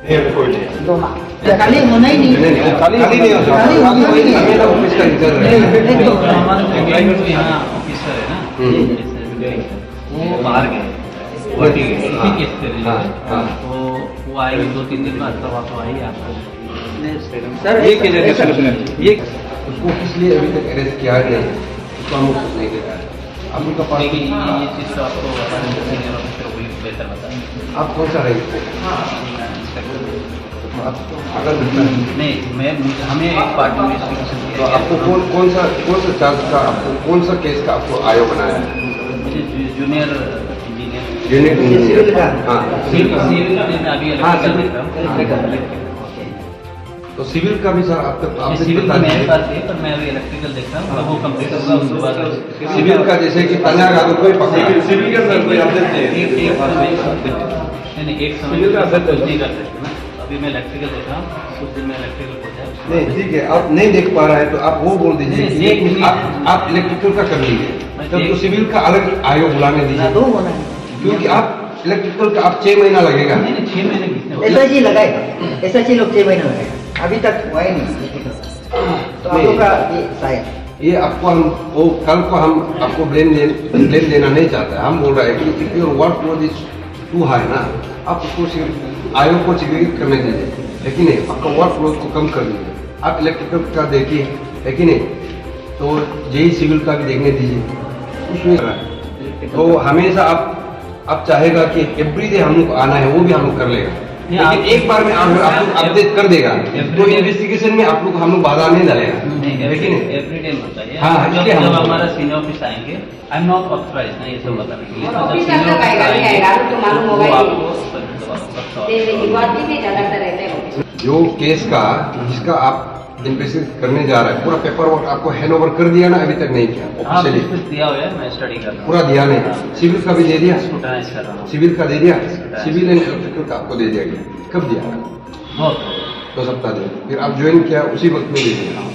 खाली होना ही नहीं, खाली नहीं हो सकता। हमेशा ऑफिस का इंचार्ज रहेगा। यहाँ ऑफिसर है ना, वो बाहर गए, गुवाहाटी गए, इसी केस पे तो वो आएगी 2-3 दिन बाद, तब आप आइए आपका। सर ये केस है सोल्यूशन है। ये उसको किस लिए अभी तक अरेस्ट किया है नहीं, उसको हम कुछ नहीं कर रहा है। हम उनका पास ये चीज़ तो आपको हमारे सीनियर ऑफिसर को बेहतर बताएं। आप कौन सा रहे? अगर नहीं, मैं हमें एक पार्ट में इन्वेस्टिगेशन तो किया आपको कौन सा चार्ज का, आपको कौन सा केस का आपको आयोग बनाया है? मुझे जूनियर इंजीनियर यूनिट इंजीनियर। हाँ सिविल में अभी इलेक्ट्रिकल देख रहा हूँ। तो सिविल का भी सर आप सिविल का मेरे पास है, पर मैं अभी इलेक्ट्रिकल देख रहा हूँ, वो कंप्लीट होगा उसके बाद सिविल का जैसे कि 15 अगस्त को ही पकड़ा। सिविल का सर कोई अपडेट नहीं नहीं, एक समय का सर कुछ नहीं कर सकते ना। अभी मैं इलेक्ट्रिकल देख रहा हूँ, कुछ दिन में इलेक्ट्रिकल हो जाए। नहीं ठीक है, आप नहीं देख पा रहा है तो आप वो बोल दीजिए कि आप इलेक्ट्रिकल का कर लीजिए, तब तो सिविल का अलग आयोग बुलाने दीजिए। दो होना है, क्योंकि आप इलेक्ट्रिकल का आप 6 महीना लगेगा। नहीं 6 महीने कितने ऐसा ही लगाएगा, ऐसा ही लोग 6 महीना लगेगा, अभी तक हुआ ही नहीं। तो आप लोग का ये शायद ये आपको हम वो कल को हम आपको ब्लेम देना नहीं चाहते। हम बोल रहे हैं कि your workload is too high ना, आप उसको आयोग को सिग्निफिकेंट करने दीजिए, लेकिन नहीं आपका वर्कलोड को कम कर दीजिए। आप इलेक्ट्रिकल का देखिए, है कि नहीं, तो यही सिविल का भी देखने दीजिए उसमें। तो हमेशा आप चाहेगा कि एवरीडे हम लोग को आना है, वो भी हम लोग कर लेगा, लेकिन एक बार में आप लोग अपडेट कर देगा तो इन्वेस्टिगेशन में आप लोग हम लोग बाधा नहीं डालेगा, लेकिन एवरी टाइम होता है। हाँ, जब इसलिए हम हमारा सीनियर ऑफिस आएंगे, आई एम नॉट ऑथराइज ना ये सब बताने के लिए। और ऑफिस आपका आएगा नहीं आएगा तो मालूम होगा ही आपको गुवाहाटी में ज्यादातर रहते हैं। जो केस का जिसका आप इन्वेस्टिगेट करने जा रहे हैं, पूरा पेपर वर्क आपको हैंड ओवर कर दिया ना? अभी तक नहीं किया ऑफिशियली? कुछ दिया हुआ है, मैं स्टडी कर रहा हूँ। पूरा दिया नहीं? सिविल का भी दे दिया? स्क्रूटाइज कर रहा हूँ। सिविल का दे दिया, सिविल एंड इलेक्ट्रिकल का आपको दे दिया गया। कब दिया? बहुत 2 सप्ताह दिया, फिर आप ज्वाइन किया उसी वक्त में दे दिया।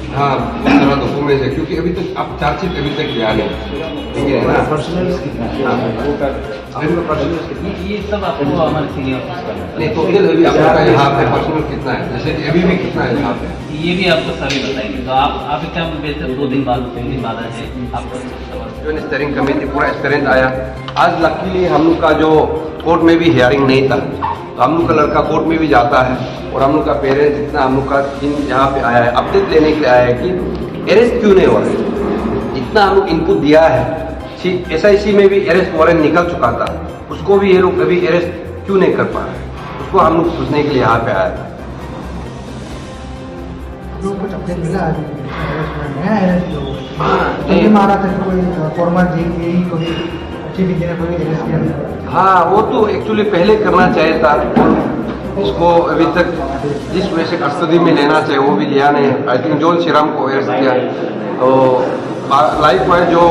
हाँ, सारा डॉक्यूमेंट है, क्योंकि अभी तक आप चार्जशीट अभी तक दिया नहीं, ठीक है ना? ये सब आपको हमारे सीनियर ऑफिस का नहीं, टोटल अभी आपका यहाँ पे पर्सनल कितना है, जैसे कि अभी भी कितना है यहाँ पे? ये भी आपको सभी बताएंगे। तो आप क्या बेहतर 2 दिन बाद 3 दिन बाद आ जाए आपको। जो स्टेयरिंग कमेटी पूरा स्ट्रेंथ आया। आज लकीली हम लोग का जो कोर्ट में भी हियरिंग नहीं था, तो हम लोग का लड़का कोर्ट में भी जाता है, और हम लोग का पेरेंट्स इतना हम लोग का यहाँ पे आया है अपडेट लेने के लिए आया है कि अरेस्ट क्यों नहीं हो रहा है। इतना हम लोग इनपुट दिया है, SIC में भी अरेस्ट वारंट निकल चुका था, उसको भी ये लोग अभी अरेस्ट क्यों नहीं कर पा रहे, उसको हम लोग पूछने के लिए यहाँ पे आया था। कुछ अपडेट मिला है नया है जो मारा था कि कोई फॉर्मर जी कोई चीफ इंजीनियर को भी अरेस्ट किया? हाँ, वो तो एक्चुअली पहले करना चाहिए था, इसको अभी तक जिस वजह से कस्टडी में लेना चाहिए वो भी लिया नहीं। आई थिंक जॉन श्रीराम को अरेस्ट किया, तो लाइफ वाइज जो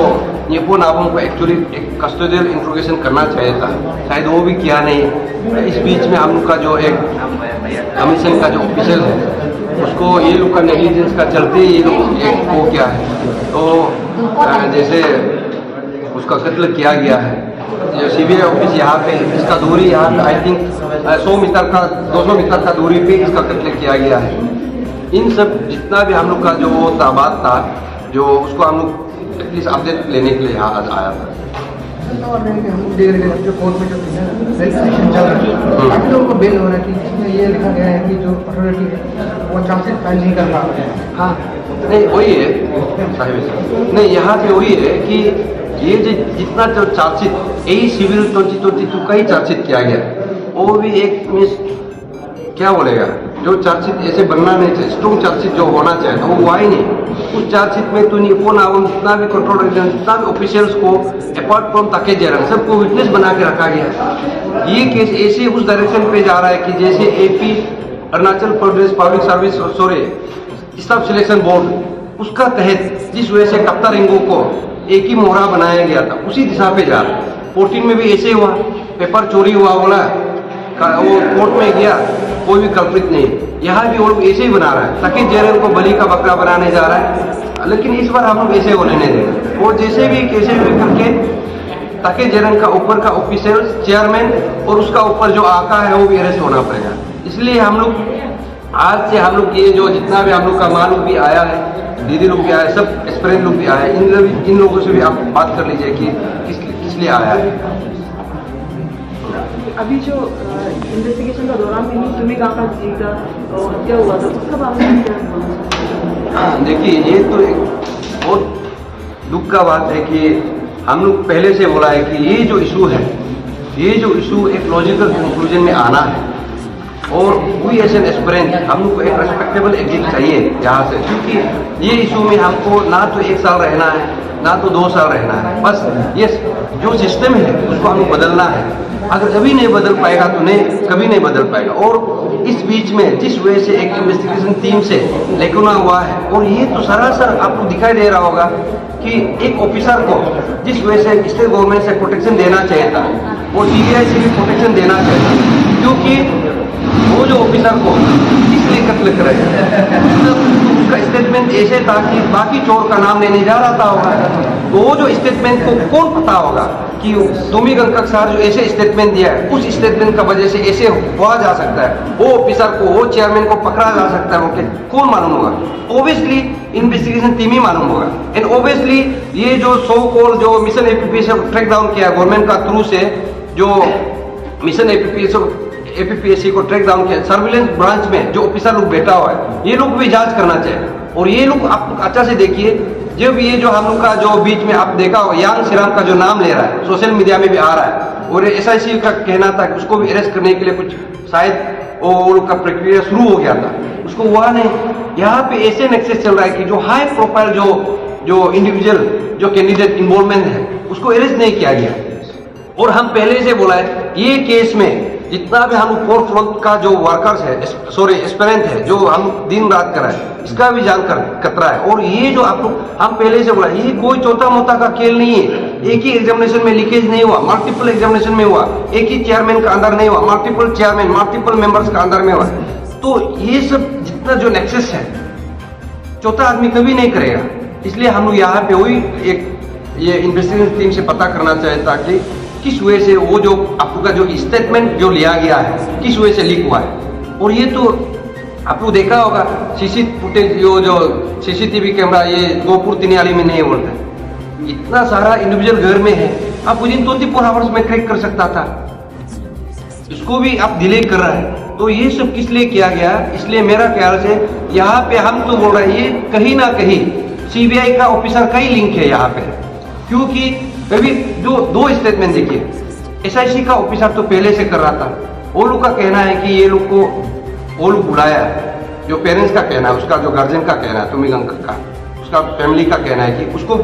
निपुण नाबों को एक्चुअली एक कस्टोडियल इंट्रोगेशन करना चाहिए था, शायद वो भी किया नहीं। इस बीच में हम लोग का जो एक कमीशन का जो ऑफिसर है, उसको ये लोग का नेग्लिजेंस का चलते ये लोग एक वो क्या है, तो जैसे उसका कत्ल किया गया है। जो CBI ऑफिस यहाँ पे, इसका दूरी यहाँ पे आई थिंक 100 मीटर का 200 मीटर का दूरी पे इसका कत्ल किया गया है। इन सब जितना भी हम लोग का जो वो ताबाद था, जो उसको हम लोग एटलीस्ट अपडेट लेने के लिए यहाँ आज आया था। और हम देख रहे हैं जो कोर्ट में जो सेशन चल रहा है, काफी लोगों को बेल हो रहा है कि जिसमें ये लिखा गया है कि जो अथॉरिटी है वो चार्जशीट फाइल नहीं कर पा रहा है। हाँ, नहीं वही है साहिब, नहीं यहाँ पे वही है कि ये जितना जो चार्जशीट यही सिविल 2022 का ही चार्जशीट किया गया, वो भी एक मीन्स क्या बोलेगा, जो चार्जशीट ऐसे बनना नहीं चाहिए, स्ट्रॉन्ग चार्जशीट जो होना चाहिए था वो हुआ ही नहीं। उस चार्जशीट में तो निपुण आवन जितना भी कंट्रोल जितना भी ऑफिशियल्स को अपार्ट फ्रॉम ताके जयराम सबको विटनेस बना के रखा गया है। ये केस ऐसे उस डायरेक्शन पे जा रहा है कि जैसे AP Arunachal Pradesh public service staff selection board उसका तहत जिस वजह से कप्तान रेंगो को एक ही मोहरा बनाया गया था, उसी दिशा पे जा रहा है। 14 में भी ऐसे हुआ, पेपर चोरी हुआ, बोला वो कोर्ट में गया, कोई भी कल्पित नहीं। यहाँ भी वो लोग ऐसे ही बना रहा है ताकि जयराम को बलि का बकरा बनाने जा रहा है, लेकिन इस बार हम लोग ऐसे होने नहीं देंगे। वो जैसे भी कैसे भी करके ताकि जयराम का ऊपर का ऑफिसर चेयरमैन और उसका ऊपर जो आका है वो भी अरेस्ट होना पड़ेगा। इसलिए हम लोग आज से हम लोग ये जो जितना भी हम लोग का माँ लोग भी आया है, दीदी लोग भी आया है, सब एक्सपीरियंस लोग भी आए हैं, इन लोगों से भी आप बात कर लीजिए कि किस लिए आया है। अभी जो इन्वेस्टिगेशन का दौरान में ही तुम्हें कहा जी का हत्या हुआ था, उसका बारे में क्या बोलना? देखिए, ये तो एक बहुत दुख का बात है कि हम लोग पहले से बोला है कि ये जो इशू है, ये जो इशू एक लॉजिकल कंक्लूजन में आना है, और वी एज एन एस्पिरेंट हम लोग को एक रेस्पेक्टेबल एग्जिट चाहिए यहाँ से, क्योंकि ये इशू में हमको ना तो 1 साल रहना है, ना तो 2 साल रहना है। बस ये जो सिस्टम है उसको हमें बदलना है। अगर अभी नहीं बदल पाएगा तो कभी नहीं बदल पाएगा। और इस बीच में जिस वजह से एक इन्वेस्टिगेशन टीम से लेकुना हुआ है, और ये तो सरासर आपको दिखाई दे रहा होगा कि एक ऑफिसर को जिस वजह से स्टेट गवर्नमेंट से प्रोटेक्शन देना चाहिए था, और सीबीआई से भी प्रोटेक्शन देना चाहिए था, क्योंकि वो जो ऑफिसर को इसलिए कत्ल करेगा, उसका स्टेटमेंट ऐसे था कि बाकी चोर का नाम लेने जा रहा था। तो वो जो स्टेटमेंट को कौन पता होगा कि तुमी गंगक सर जो ऐसे स्टेटमेंट दिया है, उस स्टेटमेंट का वजह से ऐसे हुआ जा सकता है, वो ऑफिसर को, वो चेयरमैन को पकड़ा जा सकता है, ओके, कौन मालूम होगा? ऑब्वियसली इन्वेस्टिगेशन टीम ही मालूम होगा। एंड ऑब्वियसली ये जो सो कॉल जो मिशन एपीपी से ट्रैक डाउन किया गवर्नमेंट का थ्रू से, जो मिशन एपीपीएससी को ट्रैक डाउन किया, सर्विलेंस ब्रांच में जो ऑफिसर लोग बैठा हुआ है, ये लोग भी जांच करना चाहिए। और ये लोग आप अच्छा से देखिए, जब ये जो हम लोग का जो बीच में आप देखा हो यांग श्रीराम का जो नाम ले रहा है, सोशल मीडिया में भी आ रहा है, और एसआईसी का कहना था कि उसको भी अरेस्ट करने के लिए कुछ शायद वो लोग का प्रक्रिया शुरू हो गया था, उसको हुआ नहीं। यहाँ पे ऐसे नेक्सेस चल रहा है कि जो हाई प्रोफाइल जो इंडिविजुअल जो कैंडिडेट इन्वॉल्वमेंट है, उसको अरेस्ट नहीं किया गया। और हम पहले से बोला है, ये केस में जितना भी हम फोर्थ फ्रंट का जो वर्कर्स है, सॉरी एस्पिरेंट है, जो हम दिन रात कर रहे हैं, इसका भी जान खतरा है। और ये जो आप लोग, हम पहले से बोला, ये कोई छोटा मोटा का खेल नहीं है। एक ही एग्जामिनेशन में लीकेज नहीं हुआ, मल्टीपल एग्जामिनेशन में हुआ, एक ही चेयरमैन का अंदर नहीं हुआ, मल्टीपल चेयरमैन, मल्टीपल मेंबर्स का अंदर में हुआ। तो ये सब जितना जो नेक्सस है, चौथा आदमी कभी नहीं करेगा। इसलिए हम लोग यहाँ पे वही एक ये इन्वेस्टिगेशन टीम से पता करना चाहे था कि किस वजह से वो जो आपका जो स्टेटमेंट जो लिया गया है, किस वजह से लीक हुआ है। और ये तो आपको देखा होगा सीसी फुटेज, जो सीसीटीवी कैमरा ये गोपुर तिनियाली में नहीं बोलता है, इतना सारा इंडिविजुअल घर में है, आप विदिन 24 आवर्स में क्रैक कर सकता था, इसको भी आप डिले कर रहा है। तो ये सब किस लिए किया गया? इसलिए मेरा ख्याल से यहाँ पे हम तो बोल रहे हैं ये कहीं ना कहीं सीबीआई का ऑफिसर का ही लिंक है यहाँ पे, क्योंकि अभी जो 2 स्टेटमेंट देखिए, एसआईसी का ऑफिसर तो पहले से कर रहा था, वो लोग का कहना है कि ये लोग को वो लोग बुलाया, जो पेरेंट्स का कहना है, उसका जो गार्जियन का कहना है, तुमी गंगक का, उसका फैमिली का कहना है कि उसको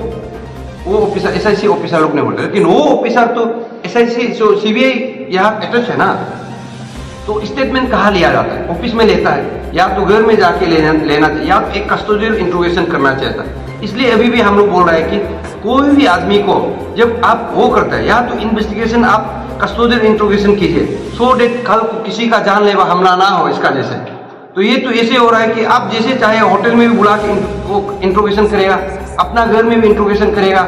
वो ऑफिसर एसआईसी ऑफिसर लोग ने बोला, लेकिन वो ऑफिसर तो एसआईसी जो सीबीआई यहाँ अटैच है ना, तो स्टेटमेंट कहाँ लिया जाता है? ऑफिस में लेता है, या तो घर में जाके लेना चाहिए, या तो एक कस्टोडियल इंट्रोगेशन करना चाहता है। इसलिए अभी भी हम लोग बोल रहे हैं कि कोई भी आदमी को जब आप वो करता है, या तो इन्वेस्टिगेशन आप कस्टोडियल इंट्रोगेशन कीजिए, सो डेट कल को किसी का जानलेवा हमला ना हो इसका जैसे। तो ये तो ऐसे हो रहा है कि आप जैसे चाहे होटल में भी बुला के वो इंट्रोगेशन करेगा, अपना घर में भी इंट्रोगेशन करेगा,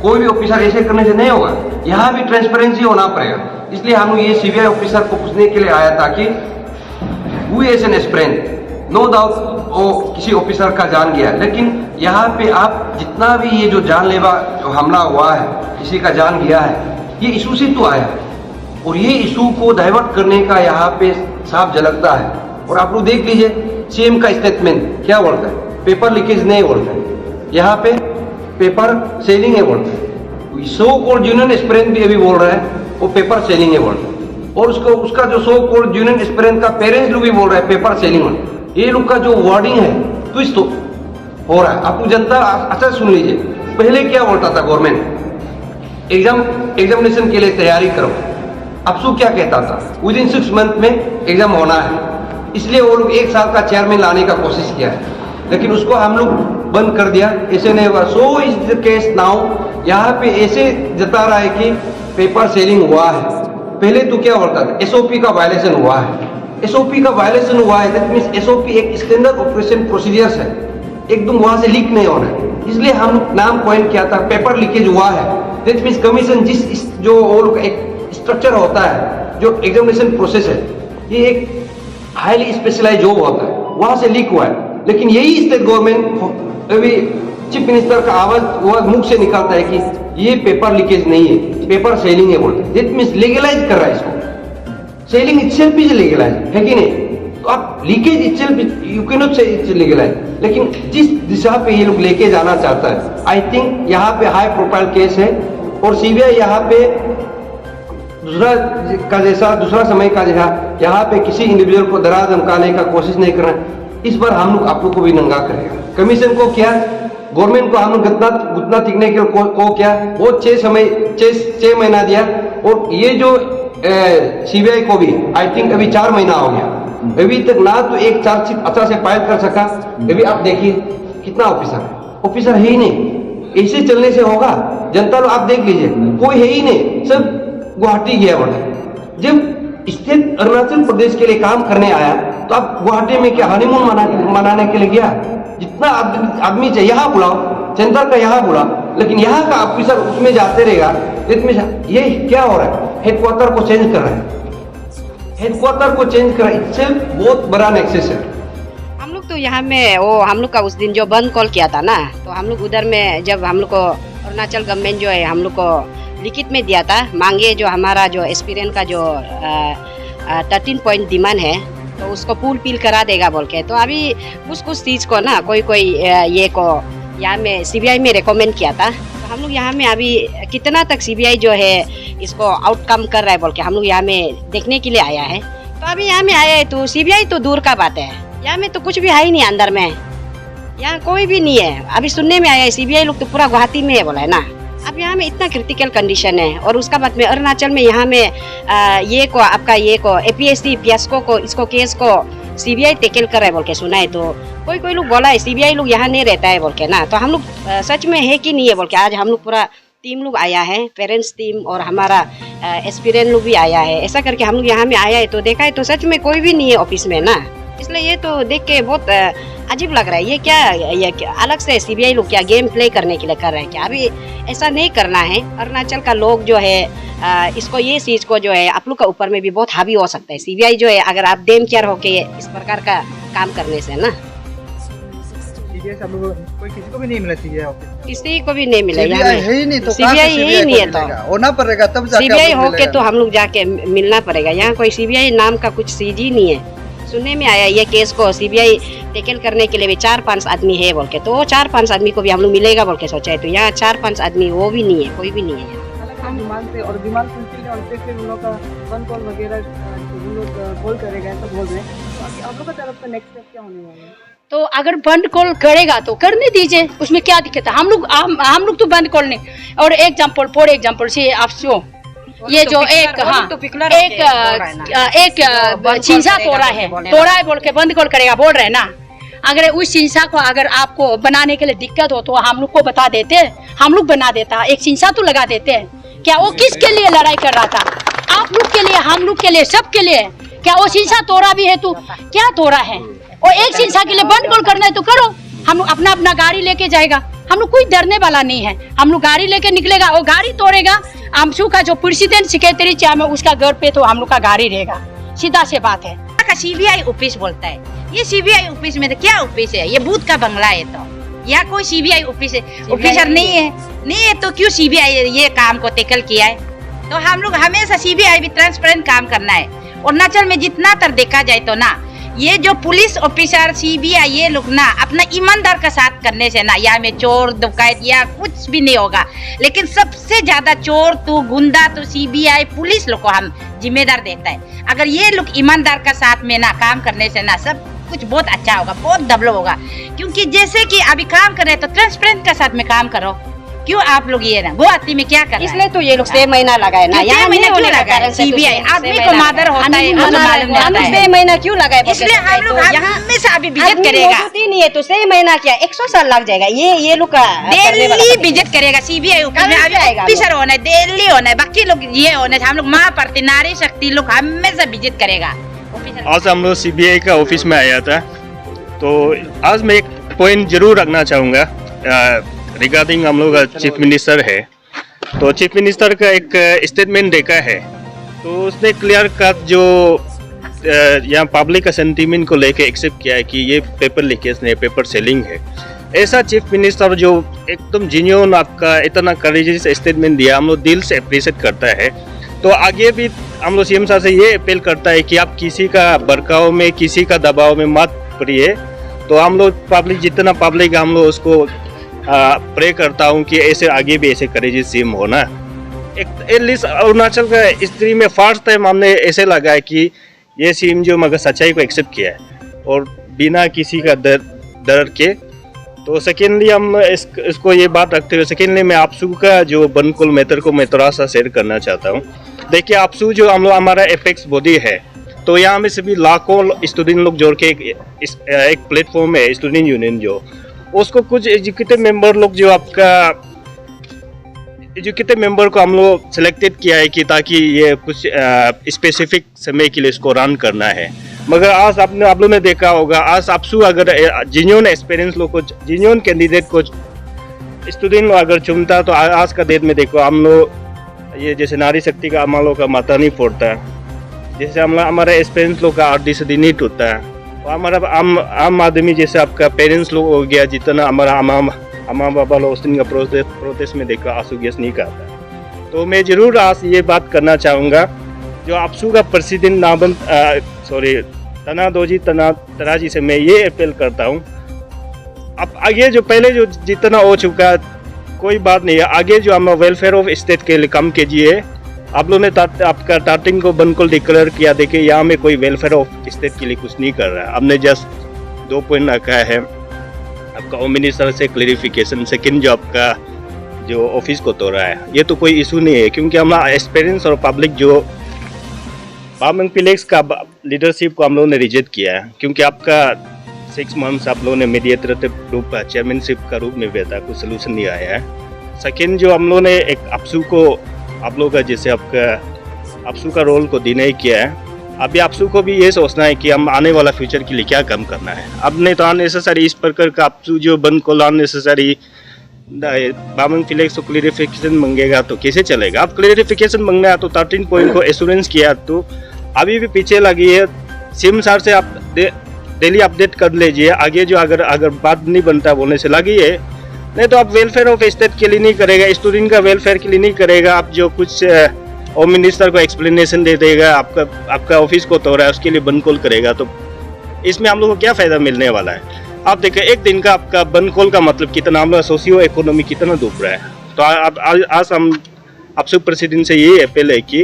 कोई भी ऑफिसर ऐसे करने से नहीं होगा। यहाँ भी ट्रांसपेरेंसी होना पड़ेगा। इसलिए हम ये सीबीआई ऑफिसर को पूछने के लिए आया था कि वो as an aspirant, no doubt वो किसी ऑफिसर का जान गया, लेकिन यहाँ पे आप जितना भी ये जो जानलेवा जो हमला हुआ है, किसी का जान गया है, ये इशू से तो आया, और ये इशू को डाइवर्ट करने का यहाँ पे साफ झलकता है। और आप लोग देख लीजिए सीएम का स्टेटमेंट क्या बोलता है, पेपर लीकेज नहीं बोलता है, यहाँ पे पेपर सेलिंग है बोलता है। सो कॉल्ड यूनियन एस्पिरेंट भी अभी बोल रहा है वो पेपर सेलिंग है बोलता है, और उसका जो सो कॉल्ड यूनियन एस्पिरेंट का पेरेंट्स लोग भी बोल रहे हैं पेपर सेलिंग। ये लोग का जो वर्डिंग है ट्विस्ट हो रहा है। आपको जनता अच्छा सुन लीजिए, पहले क्या बोलता था गवर्नमेंट, एग्जामिनेशन के लिए तैयारी करो, अब सो क्या कहता था, विदिन 6 मंथ में एग्जाम होना है, इसलिए वो लोग 1 साल का चेयरमैन लाने का कोशिश किया है, लेकिन उसको हम लोग बंद कर दिया, ऐसे नहीं हुआ। So is the case now, यहाँ पे ऐसे जता रहा है कि पेपर सेलिंग हुआ है। पहले तो क्या बोलता था, एसओपी का वायलेशन हुआ है, एसओपी का वायलेशन हुआ है, दैट मीन्स एसओपी एक स्टैंडर्ड ऑपरेशन प्रोसीजर्स है, एकदम वहां से लीक नहीं होना है। इसलिए हम नाम पॉइंट किया था, पेपर लीकेज हुआ है, दैट मीन्स कमीशन जिस जो एक स्ट्रक्चर होता है, जो एग्जामिनेशन प्रोसेस है, ये एक हाईली स्पेशलाइज जॉब होता है, वहां से लीक हुआ है। लेकिन यही स्टेट गवर्नमेंट अभी चीफ मिनिस्टर का आवाज वह मुख से निकलता है कि ये पेपर लीकेज नहीं है, पेपर सेलिंग है बोलते हैं। दैट मींस लीगलाइज कर रहा है इसको। सेलिंग इटसेल्फ इज लीगलाइज है कि नहीं? तो आप leakage itself you can not से इट्स लीगलाइज। लेकिन जिस दिशा पे ये लोग लेके जाना चाहता है, आई थिंक यहाँ पे हाई प्रोफाइल केस है और सीबीआई यहाँ पे दूसरा समय का जैसा यहाँ पे किसी इंडिविजुअल को डरा धमकाने का कोशिश नहीं कर रहे। इस बार हम लोग आप लोग को भी नंगा करेगा। कमीशन को क्या, गवर्नमेंट को हम लोग घुटना टिकने के को क्या, वो 6 महीना दिया। और ये जो सीबीआई को भी आई थिंक अभी 4 महीना हो गया, अभी तक ना तो एक चार्जशीट अच्छा से फाइल कर सका। अभी आप देखिए कितना ऑफिसर है ही नहीं। ऐसे चलने से होगा? जनता लोग आप देख लीजिए, कोई है ही नहीं, सब गुवाहाटी गया बोले। जब स्टेट अरुणाचल प्रदेश के लिए काम करने आया तो आप गुवाहाटी में क्या हनीमून मनाने के लिए गया? जितना आदमी चाहिए यहाँ बुलाओ, सेंटर का यहाँ बुला, लेकिन यहाँ का ऑफिसर उसमें जाते रहेगा। ये क्या हो रहा है? हेडक्वार्टर को चेंज कर रहा है, हेडक्वार्टर को चेंज कर रहा है। इससे बहुत बड़ा नेक्सस है। हम लोग तो यहाँ में वो हम लोग का उस दिन जो बंद कॉल किया था ना, तो हम लोग उधर में जब हम लोग को अरुणाचल गवर्नमेंट जो है हम लोग को लिखित में दिया था, मांगे जो हमारा जो एक्सपीरियंस का जो 13 पॉइंट डिमांड है तो उसको फुलफिल करा देगा बोल के। तो अभी कुछ चीज़ को ना कोई ये को यहाँ में सीबीआई में रिकमेंड किया था। तो हम लोग यहाँ में अभी कितना तक सीबीआई जो है इसको आउटकम कर रहा है बोल के हम लोग यहाँ में देखने के लिए आया है। तो अभी यहाँ में आया है तो सीबीआई तो दूर का बात है, यहाँ में तो कुछ भी है ही नहीं अंदर में, यहाँ कोई भी नहीं है। अभी सुनने में आया है सीबीआई लोग तो पूरा गुवाहाटी में है बोला है ना। अब यहाँ में इतना क्रिटिकल कंडीशन है और उसका बाद में अरुणाचल में यहाँ में ये को आपका ये को एपीएससी फियास्को को इसको केस को सीबीआई टेकल कर रहा है बोल के सुना है। तो कोई लोग बोला है सीबीआई लोग यहाँ नहीं रहता है बोल के ना। तो हम लोग सच में है कि नहीं है बोल के आज हम लोग पूरा टीम लोग आया है, पेरेंट्स टीम और हमारा एक्सपीरियंस लोग भी आया है। ऐसा करके हम लोग यहाँ में आया है तो देखा है तो सच में कोई भी नहीं है ऑफिस में ना। इसलिए ये तो देख के बहुत अजीब लग रहा है। ये क्या अलग से सीबीआई लोग क्या गेम प्ले करने के लिए कर रहे हैं क्या? अभी ऐसा नहीं करना है। अरुणाचल का लोग जो है इसको ये चीज़ को जो है आप लोग का ऊपर में भी बहुत हावी हो सकता है। सीबीआई जो है अगर आप डेम केयर होके इस प्रकार का काम करने से ना, कोई किसी को भी नहीं मिला सीबीआई ऑफिस, किसी को भी नहीं मिला। सीबीआई है ही नहीं तो सीबीआई है ही नहीं है तो होना पड़ेगा तब जाके सीबीआई होके तो हम लोग जाके मिलना पड़ेगा। यहाँ कोई सीबीआई नाम का कुछ चीज ही नहीं है। सुनने में आया ये केस को सीबीआई टेकल करने के लिए भी 4-5 आदमी है बोल के, तो वो 4-5 आदमी को भी हम लोग मिलेगा बोल के सोचा है। तो यहाँ 4-5 आदमी वो भी नहीं है, कोई भी नहीं है। डिमांड से और डिमांड फुलफिल होने से फिर उन लोग का वन कॉल वगैरह उन लोग कॉल करेगा ऐसा बोल रहे हैं। तो अभी आप लोग का तरफ से नेक्स्ट स्टेप क्या होने वाला है? तो अगर बंद कॉल करेगा तो करने दीजिए, उसमें क्या दिक्कत है? हम लोग तो बंद कॉल नहीं। और फॉर एग्जाम्पल से आप सो ये जो एक शीशा तोड़ा है बोल के बंद कॉल करेगा बोल रहे हैं ना। अगर उस शीशा को अगर आपको बनाने के लिए दिक्कत हो तो हम लोग को बता देते, हम लोग बना देता, एक शीशा तो लगा देते। क्या वो किसके लिए लड़ाई कर रहा था? आप लोग के लिए, हम लोग के लिए, सबके लिए। क्या वो शीशा तोड़ा भी है तो क्या तोड़ा है? और एक शीशा के लिए बंद कॉल करना है तो करो। हम लोग अपना गाड़ी लेके जाएगा, हम लोग कोई डरने वाला नहीं है। हम लोग गाड़ी लेके निकलेगा, वो गाड़ी तोड़ेगा। आमसू का जो प्रेसिडेंट सेक्रेटरी चाहे उसका घर पे तो हम लोग का गाड़ी रहेगा, सीधा से बात है। सीबीआई ऑफिस बोलता है, ये सीबीआई ऑफिस में तो क्या ऑफिस है? ये बूथ का बंगला है। तो यहाँ कोई सीबीआई ऑफिस ऑफिसर नहीं है तो क्यों सीबीआई ये काम को टेकल किया है? तो हम लोग हमेशा सीबीआई भी ट्रांसपेरेंट काम करना है। अरुणाचल में जितना तर देखा जाए तो ना ये जो पुलिस ऑफिसर सीबीआई ये लोग ना अपना ईमानदार का साथ करने से ना यहाँ में चोर डकैत या कुछ भी नहीं होगा। लेकिन सबसे ज्यादा चोर तो गुंडा तो सीबीआई पुलिस लोग को हम जिम्मेदार देता है। अगर ये लोग ईमानदार का साथ में ना काम करने से ना सब कुछ बहुत अच्छा होगा, बहुत डेवलप होगा। क्योंकि जैसे कि अभी काम कर रहे तो ट्रांसपेरेंट का साथ में काम करो। क्यों आप लोग ये ना गुवाहाटी में क्या कर रहे हैं? इसलिए तो ये लोग 6 महीना लगाए ना, यहाँ महीना क्यों लगाए? सीबीआई आदमी को मादर होता है, मालूम रहता है। 6 महीना क्यों लगाए? इसलिए हम लोग हमेशा अभी विजिट करेगा। नहीं है तो 6 महीना क्या 100 साल लग जाएगा। ये लोग दिल्ली विजिट करेगा सीबीआई ऑफिसर होना है, दिल्ली होना है, बाकी लोग ये होना है। हम लोग माँ प्रति नारी शक्ति लोग हमेशा विजिट करेगा। आज हम लोग सीबीआई का ऑफिस में आया था, तो आज मैं एक पॉइंट जरूर रखना चाहूँगा रिगार्डिंग हम लोग चीफ मिनिस्टर है। तो चीफ मिनिस्टर का एक स्टेटमेंट देखा है, तो उसने क्लियर कट जो यहाँ पब्लिक का सेंटीमेंट को लेके एक्सेप्ट किया है कि ये पेपर लीकेज नहीं, पेपर सेलिंग है। ऐसा चीफ मिनिस्टर जो एकदम जेन्युइन आपका इतना करेजियस स्टेटमेंट दिया, हम लोग दिल से अप्रिशिएट करता है। तो आगे भी हम लोग सीएम साहब से ये अपील करता है कि आप किसी का भड़काव में, किसी का दबाव में मत पड़िए। तो हम लोग पब्लिक, जितना पब्लिक हम लोग उसको प्रे करता हूँ कि ऐसे आगे भी ऐसे करेजियस सीएम होना। एटलीस्ट अरुणाचल का हिस्ट्री में फर्स्ट टाइम हमने ऐसे लगा है कि ये सीएम जो मगर सच्चाई को एक्सेप्ट किया है और बिना किसी का डर के। तो सेकेंडली हम इसको ये बात रखते हुए, सेकेंडली मैं आपसू का जो बनकुल मैटर को मैं थोड़ा सा शेयर करना चाहता हूँ। देखिए आपसू जो हम लोग हमारा एपेक्स बॉडी है, तो यहाँ में सभी लाखों स्टूडेंट लोग जोड़ के एक प्लेटफॉर्म है स्टूडेंट यूनियन, जो उसको कुछ एजुकेटेड मेंबर लोग जो आपका एजुकेटेड मेंबर को हम लोग सिलेक्टेड किया है कि ताकि ये कुछ स्पेसिफिक समय के लिए इसको रन करना है। मगर आज आप लोगों ने देखा होगा, आज आपसू अगर जेन्युइन एक्सपीरियंस लोग को, जेन्युइन कैंडिडेट को स्टूडेंट अगर चुनता, तो आज का डेट में देखो हम लोग ये जैसे नारी शक्ति का हम लोग का माता नहीं फोड़ता, जैसे हमारा एक्सपीरियंस लोग का RDC नहीं टूटता है, और हमारा आम आदमी जैसे आपका पेरेंट्स लोग हो गया, जितना हमारा अम्मा बाबा लोग उस दिन का प्रोसेस में देखा आंसू गैस नहीं करता। तो मैं जरूर आज ये बात करना चाहूँगा, जो आपसू का प्रेसिडेंट तनादोजी तराजी से मैं ये अपील करता हूँ, अब आगे जो पहले जो जितना हो चुका कोई बात नहीं है, आगे जो हम वेलफेयर ऑफ स्टेट के लिए काम कीजिए। आप लोगों ने आपका 13 को बनकुल डिक्लेयर किया, देखिए यहाँ में कोई वेलफेयर ऑफ स्टेट के लिए कुछ नहीं कर रहा है। हमने जस्ट 2 पॉइंट रखा है, आपका होम मिनिस्टर से क्लैरिफिकेशन, सेकंड जो आपका जो ऑफिस को तोड़ा है, ये तो कोई इशू नहीं है, क्योंकि हमारा एक्सपीरियंस और पब्लिक जो बामंग पिलेक्स का लीडरशिप को हम लोगों ने रिजेक्ट किया है, क्योंकि आपका 6 मंथ्स आप लोगों ने मीडिएटर रूप चेयरमैनशिप का रूप में बैठा, कोई सोल्यूशन नहीं आया है। सेकेंड जो हम लोगों ने एक आपसू को आप लोगों का जैसे आपका आपसू का रोल को डिनाई किया है, अभी आपसू को भी ये सोचना है कि हम आने वाला फ्यूचर के लिए क्या काम करना है। अब नहीं तो अननेसेसरी इस प्रकार का आपसू जो बंद को अननेसेसरी बामंग पिलेक्स को क्लैरिफिकेशन मांगेगा तो कैसे चलेगा। आप क्लैरिफिकेशन मांगना है तो 13 पॉइंट को एश्योरेंस किया, तो अभी भी पीछे लगी है। सीएम सर से आप डेली अपडेट कर लीजिए, आगे जो अगर बात नहीं बनता बोलने से लगी है, नहीं तो आप वेलफेयर ऑफ स्टेट के लिए नहीं करेगा, स्टूडेंट का वेलफेयर के लिए नहीं करेगा, आप जो कुछ होम मिनिस्टर को एक्सप्लेनेशन दे देगा, आपका ऑफिस को तोड़ा है उसके लिए बनकॉल करेगा, तो इसमें हम लोग को क्या फ़ायदा मिलने वाला है। आप देखिए एक दिन का आपका बनकॉल का मतलब कितना हम लोग सोशियो इकोनॉमी कितना डूब रहा है। तो आज हम आपसे प्रेसिडेंट से यही अपील है कि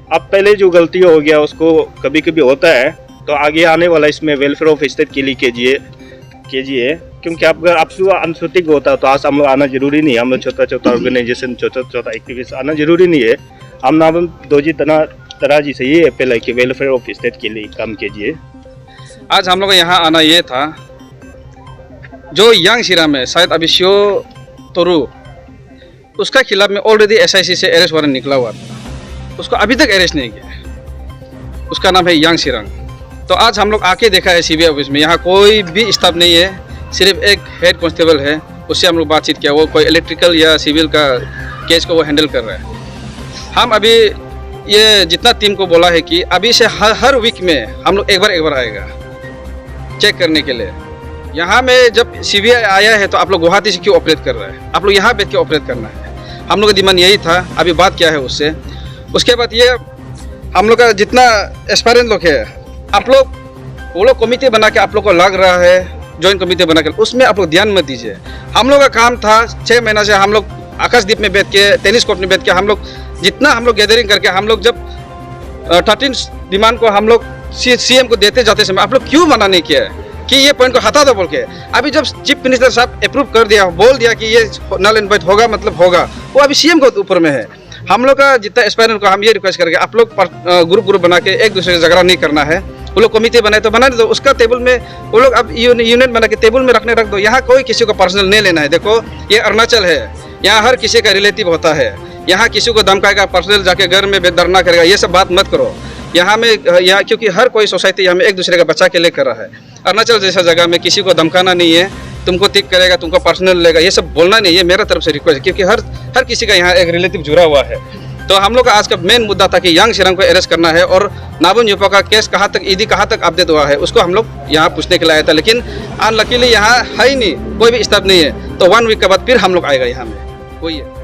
अब पहले जो गलती हो गया उसको कभी कभी होता है, तो आगे आने वाला इसमें वेलफेयर ऑफ स्टेट के लिए कीजिए, क्योंकि अगर आपसे अनसुतिक होता तो आज हम लोग आना जरूरी नहीं है। हम लोग छोटा ऑर्गेनाइजेशन, छोटा एक्टिविस्ट आना जरूरी नहीं है। हम नाम दोजी तराजी से ये अपील है कि वेलफेयर ऑफ स्टेट के लिए काम कीजिए। आज हम लोग यहाँ आना ये था, जो यांग सिरा में शायद अभी शियो तोरू, उसका खिलाफ में ऑलरेडी SIC से अरेस्ट वारंट निकला हुआ था, उसको अभी तक अरेस्ट नहीं किया। उसका नाम है यांग सिरंग। तो आज हम लोग आके देखा है CBI ऑफिस में, यहाँ कोई भी स्टाफ नहीं है, सिर्फ एक हेड कांस्टेबल है, उससे हम लोग बातचीत किया, वो कोई इलेक्ट्रिकल या सिविल का केस को वो हैंडल कर रहा है। हम अभी ये जितना टीम को बोला है कि अभी से हर वीक में हम लोग एक बार आएगा चेक करने के लिए। यहाँ में जब CBI आया है तो आप लोग गुवाहाटी से क्यों ऑपरेट कर रहे हैं, आप लोग यहाँ बैठ के ऑपरेट करना है। हम लोग का डिमांड यही था, अभी बात क्या है उससे। उसके बाद ये हम लोग का जितना एस्पायरेंट लोग है, आप लोग वो लोग कमिटी बना के आप लोग को लग रहा है जॉइंट कमिटी बना के, उसमें आप लोग ध्यान मत दीजिए। हम लोग का काम था 6 महीना से हम लोग आकाशदीप में बैठ के, टेनिस कोर्ट में बैठ के हम लोग जितना हम लोग गैदरिंग करके हम लोग जब 13 डिमांड को हम लोग CM को देते जाते समय आप लोग क्यों मना नहीं किया है कि ये पॉइंट को हटा दो बोल के। अभी जब चीफ मिनिस्टर साहब अप्रूव कर दिया, बोल दिया कि ये नल एंड वाइट होगा मतलब होगा, वो अभी CM को ऊपर में है। हम लोग का जितना एस्पायरेंट को हम ये रिक्वेस्ट करेंगे, आप लोग ग्रुप बना के एक दूसरे से झगड़ा नहीं करना है। वो लोग कमिटी बनाए तो बना दो, उसका टेबल में वो लोग अब यूनियन बना के टेबल में रख दो। यहाँ कोई किसी को पर्सनल नहीं लेना है। देखो ये अरुणाचल है, यहाँ हर किसी का रिलेटिव होता है, यहाँ किसी को धमकाएगा, पर्सनल जाके घर में धरना करेगा, ये सब बात मत करो। यहाँ क्योंकि हर कोई सोसाइटी यहाँ में एक दूसरे का बचा के लेकर रहा है। अरुणाचल जैसा जगह में किसी को धमकाना नहीं है, तुमको टिक करेगा, तुमको पर्सनल लेगा, ये सब बोलना नहीं है। मेरा तरफ से रिक्वेस्ट है, क्योंकि हर किसी का यहाँ एक रिलेटिव जुड़ा हुआ है। तो हम लोग का आज का मेन मुद्दा था कि यांग सिरांग को अरेस्ट करना है और नाबम यूपा का केस कहाँ तक ईडी कहाँ तक अपडेट हुआ है उसको हम लोग यहाँ पूछने के लिए आया था, लेकिन अनलकीली यहाँ है ही नहीं, कोई भी स्टाफ नहीं है। तो 1 वीक के बाद फिर हम लोग आएगा यहाँ में, वही है।